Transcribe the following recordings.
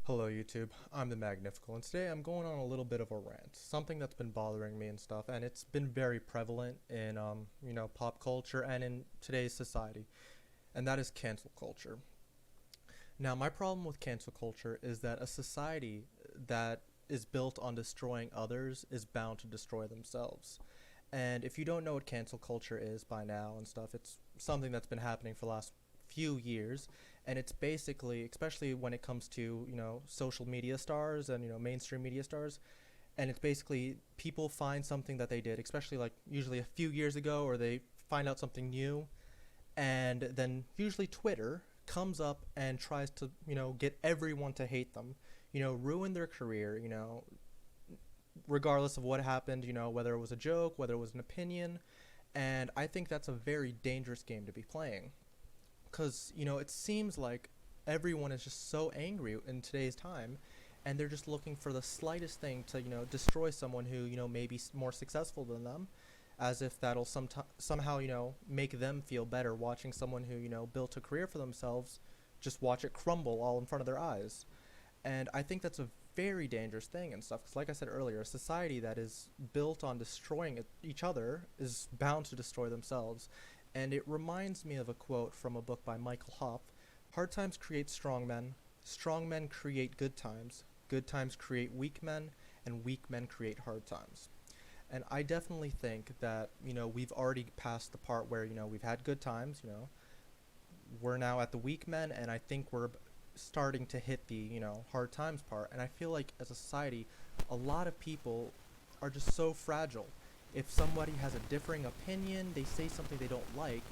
Hello YouTube, I'm the Magnifical, and today I'm going on a little bit of a rant, something that's been bothering me and stuff, and it's been very prevalent in, pop culture and in today's society, and that is cancel culture. Now, my problem with cancel culture is that a society that is built on destroying others is bound to destroy themselves. And if you don't know what cancel culture is by now and stuff, it's something that's been happening for the last few years, and it's basically, especially when it comes to social media stars and mainstream media stars, and it's basically people find something that they did, especially like usually a few years ago, or they find out something new, and then usually Twitter comes up and tries to get everyone to hate them, ruin their career, regardless of what happened, whether it was a joke, whether it was an opinion. And I think that's a very dangerous game to be playing because it seems like everyone is just so angry in today's time, and they're just looking for the slightest thing to destroy someone who may be more successful than them, as if that'll somehow make them feel better watching someone who built a career for themselves just watch it crumble all in front of their eyes. And I think that's a very dangerous thing and stuff, because like I said earlier, a society that is built on destroying each other is bound to destroy themselves. And it reminds me of a quote from a book by Michael Hopp: hard times create strong men create good times create weak men, and weak men create hard times. And I definitely think that we've already passed the part where we've had good times. We're now at the weak men, and I think we're starting to hit the hard times part. And I feel like as a society, a lot of people are just so fragile. If somebody has a differing opinion, they say something they don't like,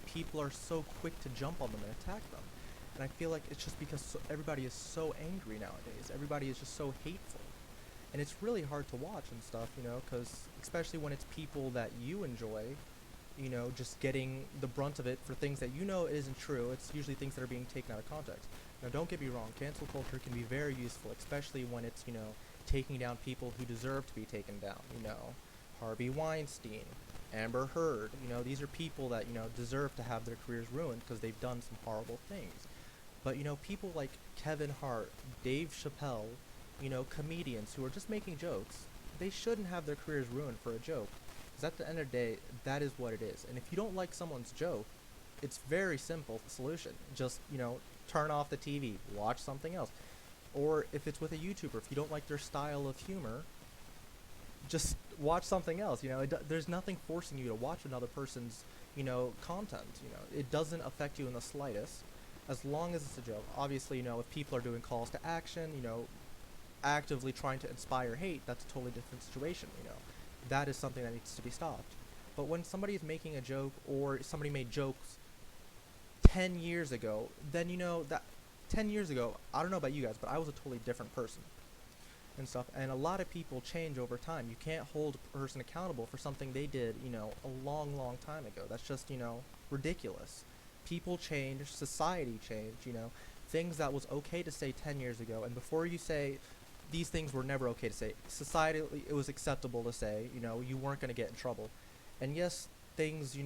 people are so quick to jump on them and attack them. And I feel like it's just because everybody is so angry nowadays. Everybody is just so hateful. And it's really hard to watch and stuff, because especially when it's people that you enjoy, just getting the brunt of it for things that isn't true. It's usually things that are being taken out of context. Now, don't get me wrong, cancel culture can be very useful, especially when it's, taking down people who deserve to be taken down, Harvey Weinstein, Amber Heard. These are people that deserve to have their careers ruined because they've done some horrible things. But people like Kevin Hart, Dave Chappelle, comedians who are just making jokes, they shouldn't have their careers ruined for a joke. Because at the end of the day, that is what it is. And if you don't like someone's joke, it's very simple solution. Just turn off the TV, watch something else. Or if it's with a YouTuber, if you don't like their style of humor, just watch something else. There's nothing forcing you to watch another person's content. It doesn't affect you in the slightest, as long as it's a joke. Obviously, if people are doing calls to action, actively trying to inspire hate, that's a totally different situation. That is something that needs to be stopped. But when somebody is making a joke, or somebody made jokes 10 years ago, then that 10 years ago, I don't know about you guys, but I was a totally different person and stuff. And a lot of people change over time. You can't hold a person accountable for something they did, a long, long time ago. That's just, ridiculous. People change, society changed, things that was okay to say 10 years ago. And before you say these things were never okay to say, societally it was acceptable to say, you weren't going to get in trouble. And yes, things,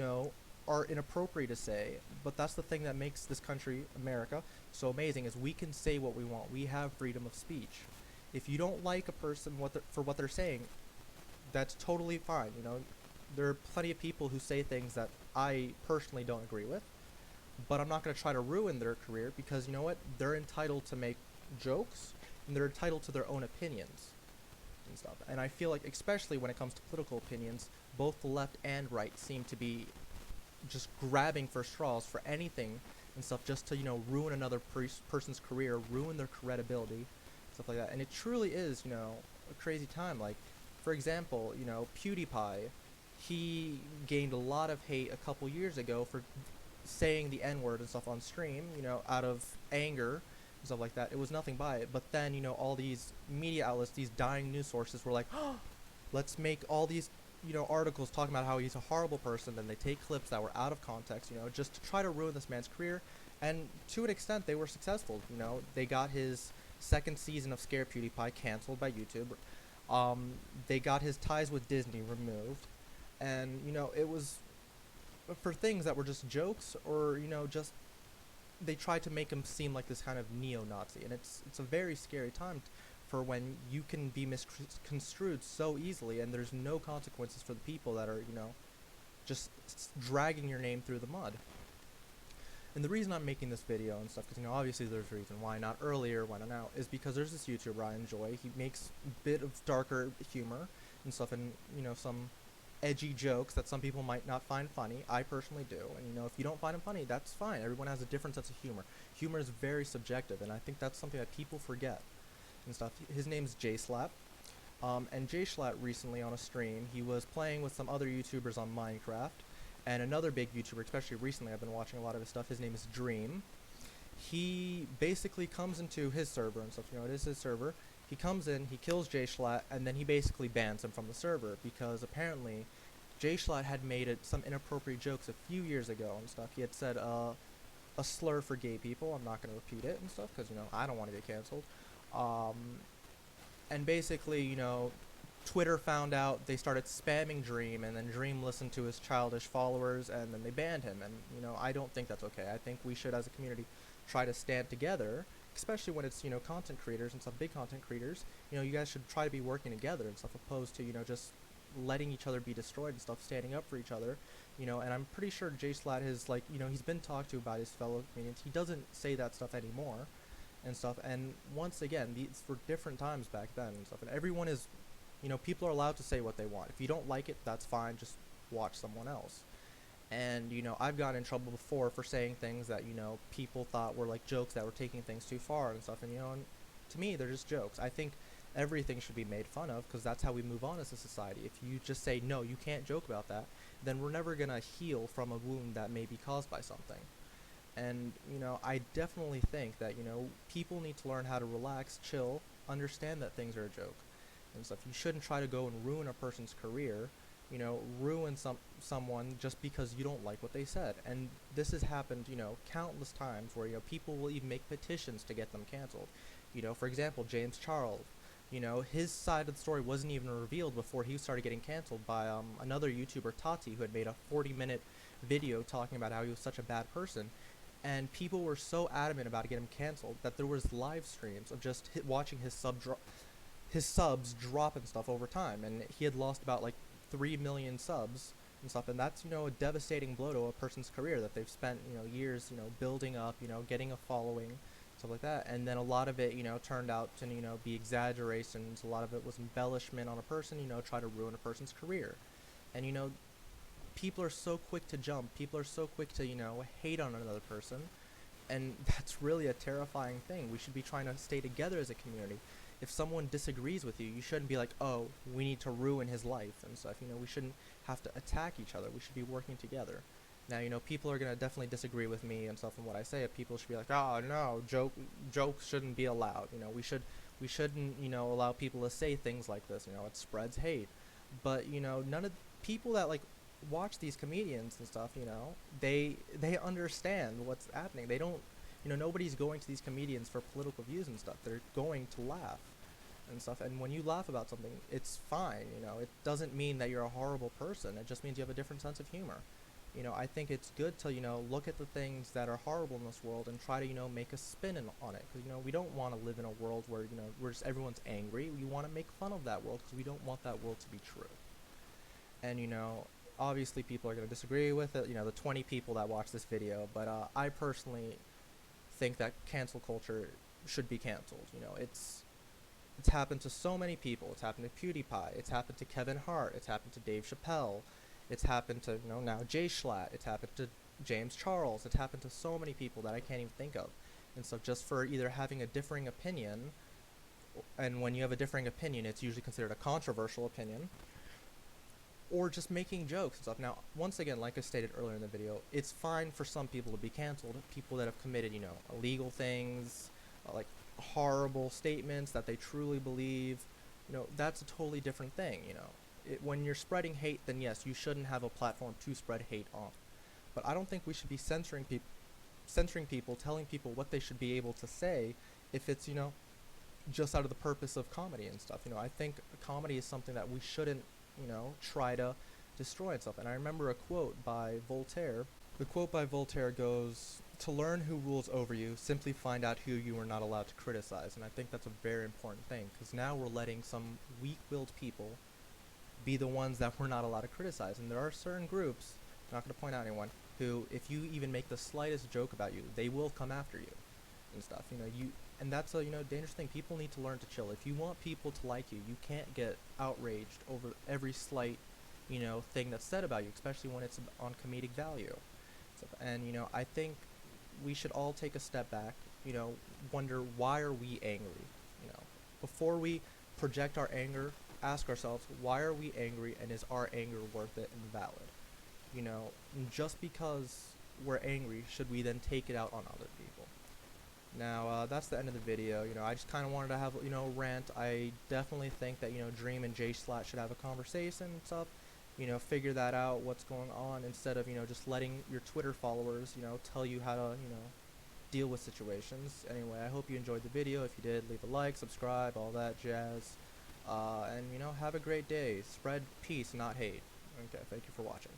are inappropriate to say, but that's the thing that makes this country, America, so amazing, is we can say what we want. We have freedom of speech. If you don't like a person for what they're saying, that's totally fine. There are plenty of people who say things that I personally don't agree with, but I'm not going to try to ruin their career, because you know what? They're entitled to make jokes, and they're entitled to their own opinions and stuff. And I feel like, especially when it comes to political opinions, both the left and right seem to be just grabbing for straws for anything and stuff, just to ruin another person's career, ruin their credibility, stuff like that. And it truly is a crazy time. Like, for example, PewDiePie, he gained a lot of hate a couple years ago for saying the N-word and stuff on stream, out of anger and stuff like that. It was nothing by it. But then all these media outlets, these dying news sources, were like, oh, let's make all these articles talking about how he's a horrible person. Then they take clips that were out of context, just to try to ruin this man's career. And to an extent, they were successful. They got his second season of Scare PewDiePie canceled by YouTube. They got his ties with Disney removed. And, it was for things that were just jokes, or, just they tried to make him seem like this kind of neo-Nazi, and it's a very scary time for when you can be misconstrued so easily, and there's no consequences for the people that are, just dragging your name through the mud. And the reason I'm making this video and stuff, because obviously there's a reason why not earlier, why not now, is because there's this YouTuber I enjoy. He makes a bit of darker humor and stuff, and some edgy jokes that some people might not find funny. I personally do, and if you don't find them funny, that's fine. Everyone has a different sense of humor. Humor is very subjective, and I think that's something that people forget and stuff. His name's JSlap. And JSlap recently on a stream, he was playing with some other YouTubers on Minecraft, and another big YouTuber, especially recently, I've been watching a lot of his stuff. His name is Dream. He basically comes into his server and stuff. It is his server. He comes in, he kills JSchlatt, and then he basically bans him from the server because apparently JSchlatt had made some inappropriate jokes a few years ago and stuff. He had said a slur for gay people. I'm not going to repeat it and stuff because I don't want to get canceled. And basically, Twitter found out, they started spamming Dream, and then Dream listened to his childish followers, and then they banned him. And I don't think that's okay. I think we should, as a community, try to stand together, especially when it's content creators and some big content creators. You guys should try to be working together and stuff, opposed to just letting each other be destroyed and stuff, standing up for each other. And I'm pretty sure JSlap has he's been talked to by his fellow comedians. He doesn't say that stuff anymore and stuff. And once again, these were different times back then and stuff, and everyone is people are allowed to say what they want. If you don't like it, that's fine, just watch someone else. And I've gotten in trouble before for saying things that people thought were like jokes that were taking things too far and stuff, and and to me they're just jokes. I think everything should be made fun of because that's how we move on as a society. If you just say no, you can't joke about that, then we're never gonna heal from a wound that may be caused by something. And I definitely think that people need to learn how to relax, chill, understand that things are a joke and stuff. You shouldn't try to go and ruin a person's career, ruin someone just because you don't like what they said. And this has happened, countless times where people will even make petitions to get them canceled. For example, James Charles, his side of the story wasn't even revealed before he started getting canceled by another YouTuber, Tati, who had made a 40-minute video talking about how he was such a bad person. And people were so adamant about getting him canceled that there was live streams of just watching his subs drop and stuff over time, and he had lost about 3 million subs and stuff, and that's a devastating blow to a person's career that they've spent years building up, getting a following, stuff like that. And then a lot of it turned out to be exaggerations. A lot of it was embellishment on a person, try to ruin a person's career. And people are so quick to jump, people are so quick to hate on another person, and that's really a terrifying thing. We should be trying to stay together as a community. If someone disagrees with you, you shouldn't be like, oh, we need to ruin his life and stuff. We shouldn't have to attack each other. We should be working together. Now, people are going to definitely disagree with me and stuff and what I say. People should be like, oh, no, jokes shouldn't be allowed. We shouldn't, allow people to say things like this. It spreads hate. But, none of people that, watch these comedians and stuff, they understand what's happening. They don't, nobody's going to these comedians for political views and stuff. They're going to laugh and stuff. And when you laugh about something, it's fine. It doesn't mean that you're a horrible person. It just means you have a different sense of humor. I think it's good to, look at the things that are horrible in this world and try to, make a spin on it. Because, we don't want to live in a world where, where just everyone's angry. We want to make fun of that world because we don't want that world to be true. And, obviously people are going to disagree with it, the 20 people that watch this video, but I personally think that cancel culture should be canceled. It's happened to so many people. It's happened to PewDiePie, it's happened to Kevin Hart, it's happened to Dave Chappelle, it's happened to now JSchlatt, it's happened to James Charles, it's happened to so many people that I can't even think of. And so just for either having a differing opinion, and when you have a differing opinion, it's usually considered a controversial opinion, or just making jokes and stuff. Now, once again, like I stated earlier in the video, it's fine for some people to be canceled. People that have committed, illegal things, like horrible statements that they truly believe, that's a totally different thing, when you're spreading hate, then yes, you shouldn't have a platform to spread hate on. But I don't think we should be censoring people, telling people what they should be able to say if it's, just out of the purpose of comedy and stuff. I think comedy is something that we shouldn't try to destroy and stuff. And I remember a quote by Voltaire. The quote by Voltaire goes, to learn who rules over you, simply find out who you are not allowed to criticize. And I think that's a very important thing, because now we're letting some weak-willed people be the ones that we're not allowed to criticize. And there are certain groups, I'm not going to point out anyone, who, if you even make the slightest joke about you, they will come after you and stuff. And that's a dangerous thing. People need to learn to chill. If you want people to like you, you can't get outraged over every slight thing that's said about you, especially when it's on comedic value. And I think we should all take a step back, wonder, why are we angry? Before we project our anger, ask ourselves, why are we angry, and is our anger worth it and valid? Just because we're angry, should we then take it out on other people? Now, that's the end of the video. I just kind of wanted to have, a rant. I definitely think that, Dream and J Slat should have a conversation and stuff. Figure that out, what's going on, instead of, just letting your Twitter followers, tell you how to, deal with situations. Anyway, I hope you enjoyed the video. If you did, leave a like, subscribe, all that jazz. And, have a great day. Spread peace, not hate. Okay, thank you for watching.